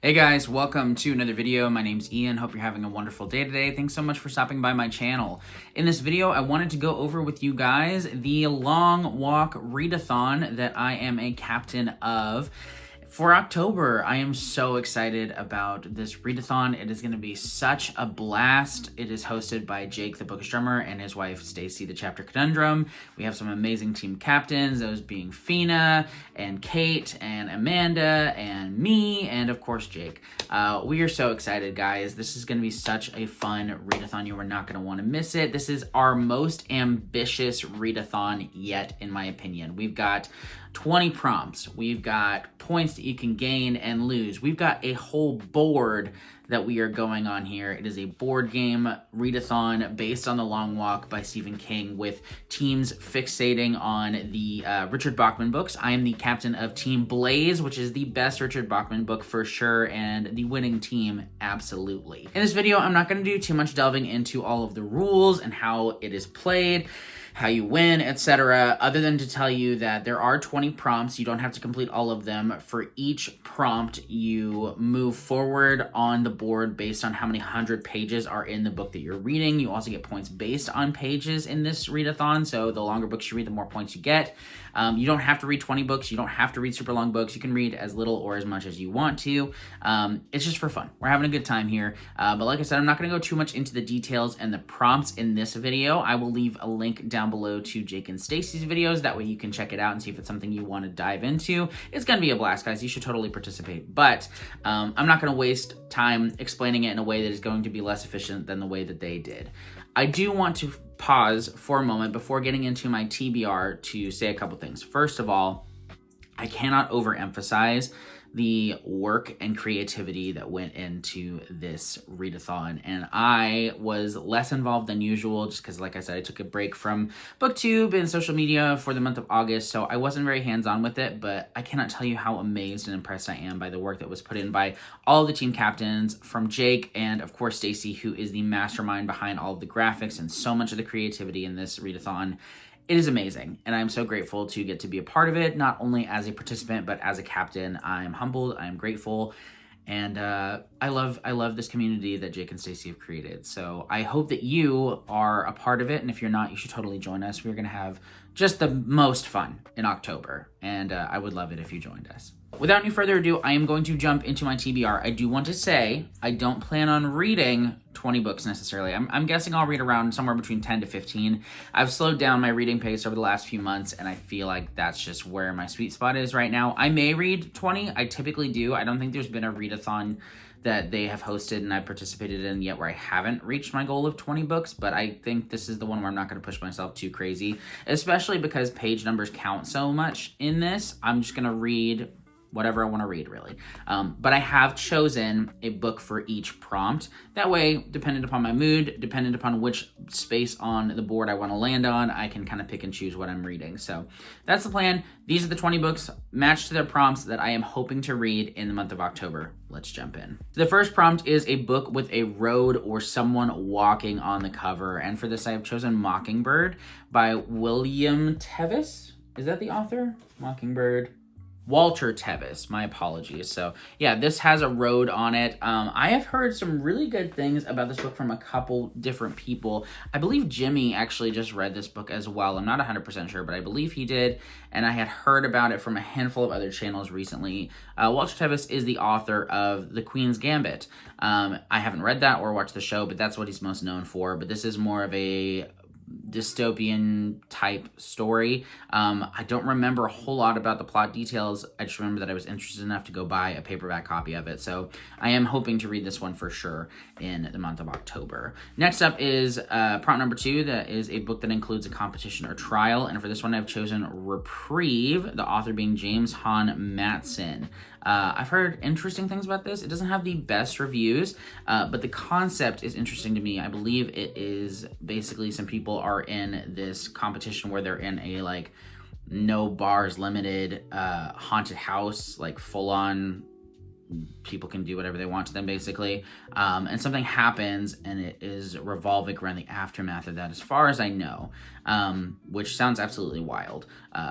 Hey guys, welcome to another video. My name's Ian. Hope you're having a wonderful day today. Thanks so much for stopping by my channel. In this video, I wanted to go over with you guys the Long Walk Readathon that I am a captain of. For October, I am so excited about this readathon. It is going to be such a blast. It is hosted by Jake, the bookish drummer, and his wife, Stacy, the chapter conundrum. We have some amazing team captains, those being Fina and Kate and Amanda and me, and of course, Jake. We are so excited, guys. This is going to be such a fun readathon. You are not going to want to miss it. This is our most ambitious readathon yet, in my opinion. We've got 20 prompts. We've got points that you can gain and lose. We've got a whole board that we are going on here. It is a board game readathon based on The Long Walk by Stephen King, with teams fixating on the Richard Bachman books. I am the captain of Team Blaze, which is the best Richard Bachman book for sure, and the winning team absolutely. In this video, I'm not going to do too much delving into all of the rules and how it is played, how you win, etc., other than to tell you that there are 20 prompts. You don't have to complete all of them. For each prompt, you move forward on the board based on how many 100 pages are in the book that you're reading. You also get points based on pages in this readathon, so the longer books you read, the more points you get. You don't have to read 20 books. You don't have to read super long books. You can read as little or as much as you want to. It's just for fun. We're having a good time here. But like I said, I'm not going to go too much into the details and the prompts in this video. I will leave a link down below to Jake and Stacy's videos. That way you can check it out and see if it's something you want to dive into. It's going to be a blast, guys. You should totally participate. But I'm not going to waste time explaining it in a way that is going to be less efficient than the way that they did. I do want to pause for a moment before getting into my TBR to say a couple things. First of all, I cannot overemphasize the work and creativity that went into this readathon, and I was less involved than usual just because, like I said, I took a break from booktube and social media for the month of August, so I wasn't very hands-on with it, but I cannot tell you how amazed and impressed I am by the work that was put in by all the team captains, from Jake and of course Stacy, who is the mastermind behind all of the graphics and so much of the creativity in this readathon. It is amazing, and I'm so grateful to get to be a part of it, not only as a participant, but as a captain. I am humbled, I am grateful, and I love this community that Jake and Stacy have created. So I hope that you are a part of it, and if you're not, you should totally join us. We're going to have just the most fun in October, and I would love it if you joined us. Without any further ado, I am going to jump into my TBR. I do want to say I don't plan on reading 20 books necessarily. I'm guessing I'll read around somewhere between 10 to 15. I've slowed down my reading pace over the last few months, and I feel like that's just where my sweet spot is right now. I may read 20. I typically do. I don't think there's been a readathon that they have hosted and I participated in yet where I haven't reached my goal of 20 books, but I think this is the one where I'm not going to push myself too crazy, especially because page numbers count so much in this. I'm just going to read whatever I want to read, really. But I have chosen a book for each prompt. That way, dependent upon my mood, dependent upon which space on the board I want to land on, I can kind of pick and choose what I'm reading. So that's the plan. These are the 20 books matched to their prompts that I am hoping to read in the month of October. Let's jump in. The first prompt is a book with a road or someone walking on the cover. And for this, I have chosen Mockingbird by William Tevis. Is that the author? Mockingbird. Walter Tevis, my apologies. So yeah, this has a road on it. I have heard some really good things about this book from a couple different people. I believe Jimmy actually just read this book as well. I'm not 100% sure, but I believe he did. And I had heard about it from a handful of other channels recently. Walter Tevis is the author of The Queen's Gambit. I haven't read that or watched the show, but that's what he's most known for. But this is more of a dystopian type story. I don't remember a whole lot about the plot details. I just remember that I was interested enough to go buy a paperback copy of it. So I am hoping to read this one for sure in the month of October. Next up is prompt number 2. That is a book that includes a competition or trial. And for this one, I've chosen Reprieve, the author being James Hahn Matson. I've heard interesting things about this. It doesn't have the best reviews, but the concept is interesting to me. I believe it is basically some people are in this competition where they're in a like no bars limited haunted house, like full on people can do whatever they want to them, basically. And something happens, and it is revolving around the aftermath of that, as far as I know, which sounds absolutely wild.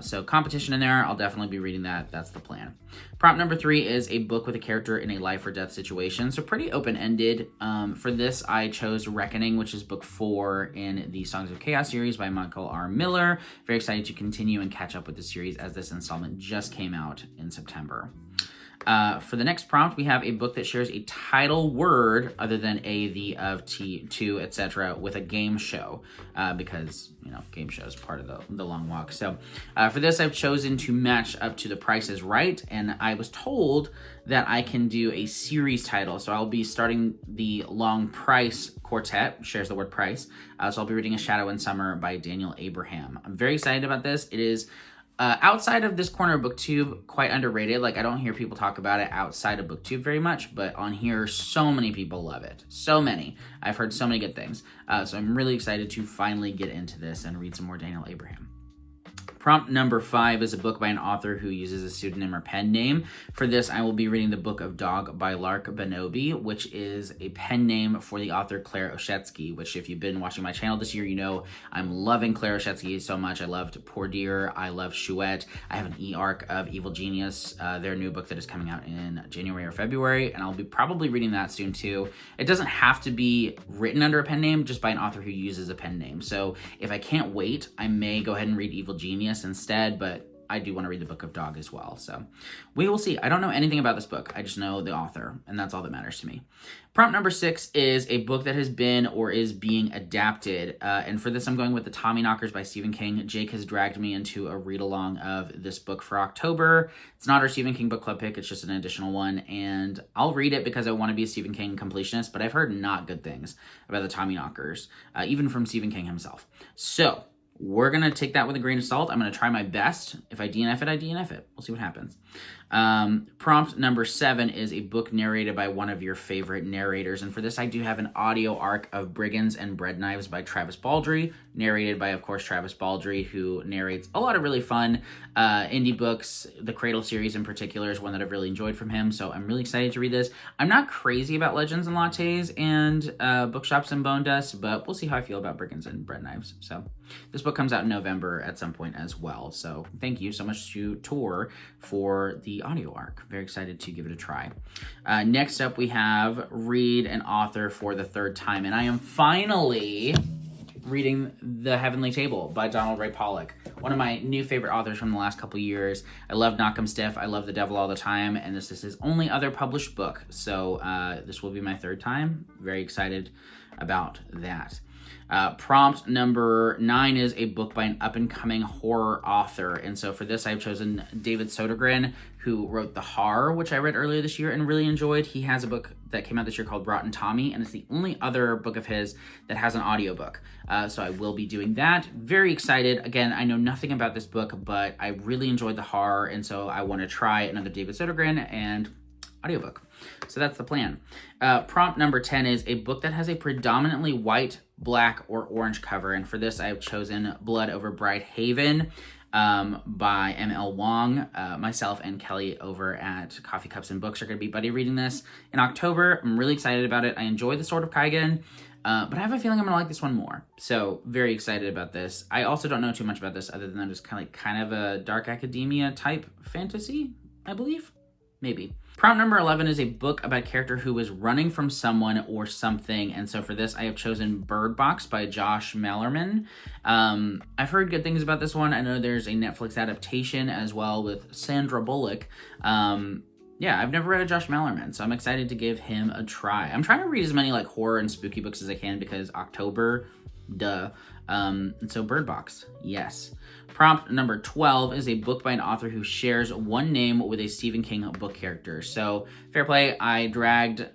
So competition in there, I'll definitely be reading that. That's the plan. Prompt number 3 is a book with a character in a life or death situation. So pretty open-ended. For this, I chose Reckoning, which is book 4 in the Songs of Chaos series by Michael R. Miller. Very excited to continue and catch up with the series as this installment just came out in September. For the next prompt, we have a book that shares a title word other than a, the, of, to, etc. with a game show, because, game show is part of the Long Walk. So for this, I've chosen to match up to The Price is Right, and I was told that I can do a series title. So I'll be starting the Long Price Quartet, shares the word price. So I'll be reading A Shadow in Summer by Daniel Abraham. I'm very excited about this. It is outside of this corner of BookTube, quite underrated. Like, I don't hear people talk about it outside of BookTube very much, but on here, so many people love it. So many. I've heard so many good things. So I'm really excited to finally get into this and read some more Daniel Abraham. Prompt number 5 is a book by an author who uses a pseudonym or pen name. For this, I will be reading The Book of Dog by Lark Benobi, which is a pen name for the author Claire Oshetsky, which, if you've been watching my channel this year, you know I'm loving Claire Oshetsky so much. I loved Poor Dear. I love Chouette. I have an e-arc of Evil Genius, their new book that is coming out in January or February, and I'll be probably reading that soon too. It doesn't have to be written under a pen name, just by an author who uses a pen name. So if I can't wait, I may go ahead and read Evil Genius instead, but I do want to read The Book of Dog as well. So we will see. I don't know anything about this book. I just know the author, and that's all that matters to me. Prompt number 6 is a book that has been or is being adapted. And for this, I'm going with The Tommyknockers by Stephen King. Jake has dragged me into a read-along of this book for October. It's not our Stephen King book club pick. It's just an additional one. And I'll read it because I want to be a Stephen King completionist, but I've heard not good things about The Tommyknockers, even from Stephen King himself. So we're going to take that with a grain of salt. I'm going to try my best. If I DNF it, I DNF it. We'll see what happens. Prompt number 7 is a book narrated by one of your favorite narrators. And for this, I do have an audio arc of Brigands and Bread Knives by Travis Baldree, narrated by, of course, Travis Baldree, who narrates a lot of really fun indie books. The Cradle series in particular is one that I've really enjoyed from him, so I'm really excited to read this. I'm not crazy about Legends and Lattes and Bookshops and Bone Dust, but we'll see how I feel about Brigands and Bread Knives. So this book comes out in November at some point as well. So thank you so much to Tor for the audio arc. Very excited to give it a try. Next up, we have Read an Author for the third time, and I am finally reading The Heavenly Table by Donald Ray Pollock, one of my new favorite authors from the last couple years. I love Knock 'em Stiff. I love The Devil All the Time, and this is his only other published book. So this will be my third time. Very excited about that. Prompt number 9 is a book by an up-and-coming horror author. And so for this, I've chosen David Sodergren, who wrote The Horror, which I read earlier this year and really enjoyed. He has a book that came out this year called Broughton Tommy, and it's the only other book of his that has an audiobook. So I will be doing that. Very excited. Again, I know nothing about this book, but I really enjoyed The Horror, and so I want to try another David Sodergren and audiobook. So that's the plan. Prompt number 10 is a book that has a predominantly white, black, or orange cover. And for this, I've chosen Blood Over Bright Haven by M.L. Wong. Myself and Kelly over at Coffee Cups and Books are going to be buddy reading this in October. I'm really excited about it. I enjoy The Sword of Kaigen, but I have a feeling I'm going to like this one more. So very excited about this. I also don't know too much about this other than it's kind of a dark academia type fantasy, I believe. Maybe. Prompt number 11 is a book about a character who is running from someone or something. And so for this, I have chosen Bird Box by Josh Malerman. I've heard good things about this one. I know there's a Netflix adaptation as well with Sandra Bullock. Yeah, I've never read a Josh Malerman, so I'm excited to give him a try. I'm trying to read as many horror and spooky books as I can because October, duh. And so Bird Box, yes. Prompt number 12 is a book by an author who shares one name with a Stephen King book character. So fair play, I dragged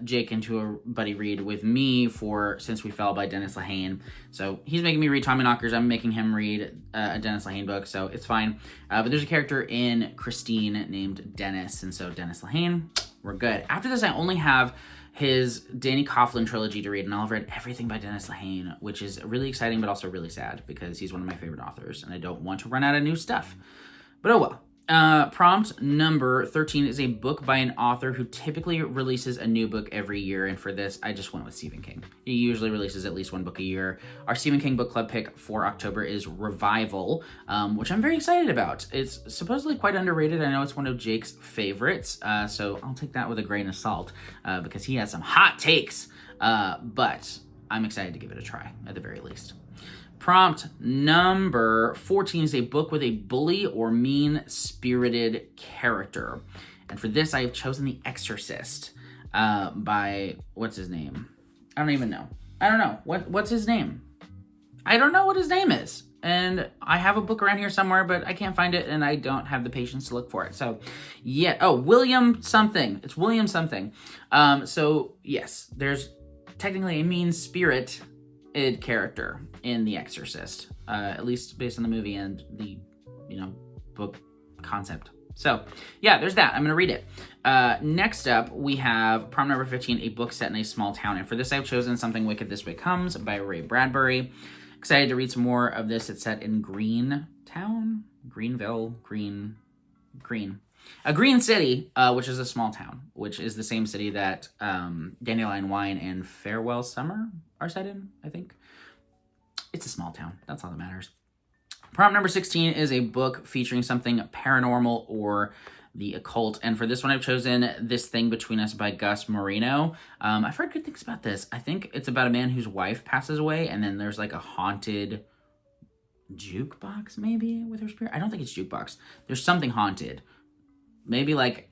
Jake into a buddy read with me for Since We Fell by Dennis Lehane. So he's making me read Tommyknockers. I'm making him read a Dennis Lehane book, so it's fine. But there's a character in Christine named Dennis, and so Dennis Lehane, we're good. After this, I only have his Danny Coughlin trilogy to read, and I'll have read everything by Dennis Lehane, which is really exciting but also really sad because he's one of my favorite authors, and I don't want to run out of new stuff. But oh well. Prompt number 13 is a book by an author who typically releases a new book every year, and for this, I just went with Stephen King. He usually releases at least one book a year. Our Stephen King book club pick for October is Revival, which I'm very excited about. It's supposedly quite underrated. I know it's one of Jake's favorites, so I'll take that with a grain of salt, because he has some hot takes, but I'm excited to give it a try, at the very least. Prompt number 14 is a book with a bully or mean-spirited character. And for this, I have chosen The Exorcist by, what's his name? I don't even know. I don't know. What's his name? I don't know what his name is. And I have a book around here somewhere, but I can't find it, and I don't have the patience to look for it. So, yeah. Oh, William something. It's William something. So, yes, there's technically a mean-spirited character in The Exorcist, at least based on the movie and the, book concept. So, yeah, there's that. I'm going to read it. Next up, we have prompt number 15, a book set in a small town. And for this, I've chosen Something Wicked This Way Comes by Ray Bradbury. Excited to read some more of this. It's set in Green City, which is a small town, which is the same city that Dandelion Wine and Farewell Summer are set in, I think. It's a small town. That's all that matters. Prompt number 16 is a book featuring something paranormal or the occult. And for this one, I've chosen This Thing Between Us by Gus Marino. I've heard good things about this. I think it's about a man whose wife passes away, and then there's like a haunted jukebox, maybe, with her spirit. I don't think it's jukebox. There's something haunted. Maybe like,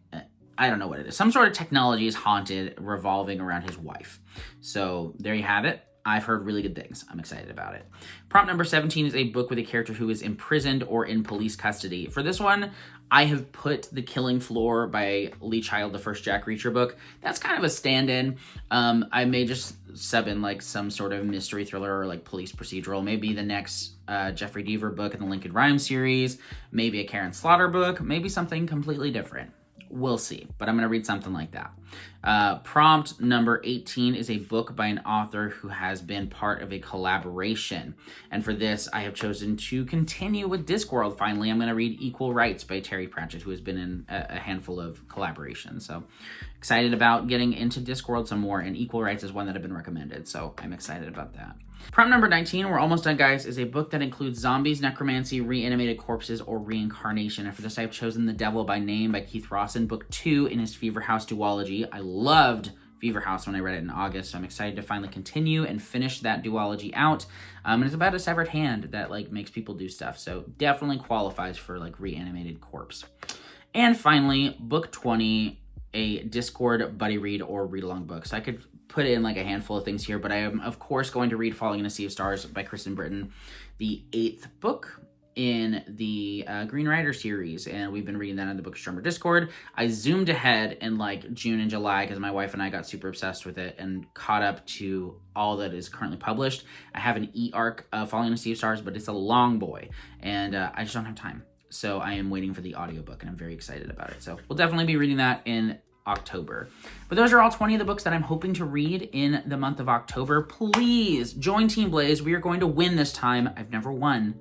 I don't know what it is. Some sort of technology is haunted revolving around his wife. So there you have it. I've heard really good things. I'm excited about it. Prompt number 17 is a book with a character who is imprisoned or in police custody. For this one, I have put The Killing Floor by Lee Child, the first Jack Reacher book. That's kind of a stand-in. I may just sub in like some sort of mystery thriller or like police procedural. Maybe the next Jeffrey Deaver book in the Lincoln Rhymes series. Maybe a Karen Slaughter book. Maybe something completely different. We'll see, but I'm going to read something like that. Prompt number 18 is a book by an author who has been part of a collaboration. And for this, I have chosen to continue with Discworld. Finally, I'm going to read Equal Rights by Terry Pratchett, who has been in a handful of collaborations. So excited about getting into Discworld some more, and Equal Rights is one that I've been recommended, so I'm excited about that. Prompt number 19, we're almost done, guys, is a book that includes zombies, necromancy, reanimated corpses, or reincarnation. And for this, I've chosen The Devil by Name by Keith Rawson, book 2 in his Fever House duology. I loved Fever House when I read it in August, so I'm excited to finally continue and finish that duology out. And it's about a severed hand that like makes people do stuff, so definitely qualifies for like reanimated corpse. And finally, book 20, a Discord buddy read or read-along book. So I could put in like a handful of things here, but I am, of course, going to read Falling in a Sea of Stars by Kristen Britton, the 8th book in the Green Rider series, and we've been reading that on the Bookstreamer Discord. I zoomed ahead in like June and July because my wife and I got super obsessed with it and caught up to all that is currently published. I have an e-arc of Falling in a Sea of Stars, but it's a long boy, and I just don't have time. So I am waiting for the audiobook, and I'm very excited about it. So we'll definitely be reading that in October. But those are all 20 of the books that I'm hoping to read in the month of October. Please join Team Blaze. We are going to win this time. I've never won,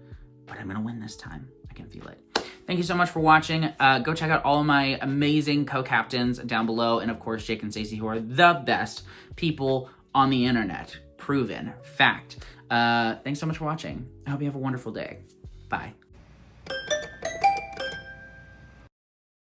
but I'm going to win this time. I can feel it. Thank you so much for watching. Go check out all of my amazing co-captains down below. And of course, Jake and Stacey, who are the best people on the internet. Proven fact. Thanks so much for watching. I hope you have a wonderful day. Bye.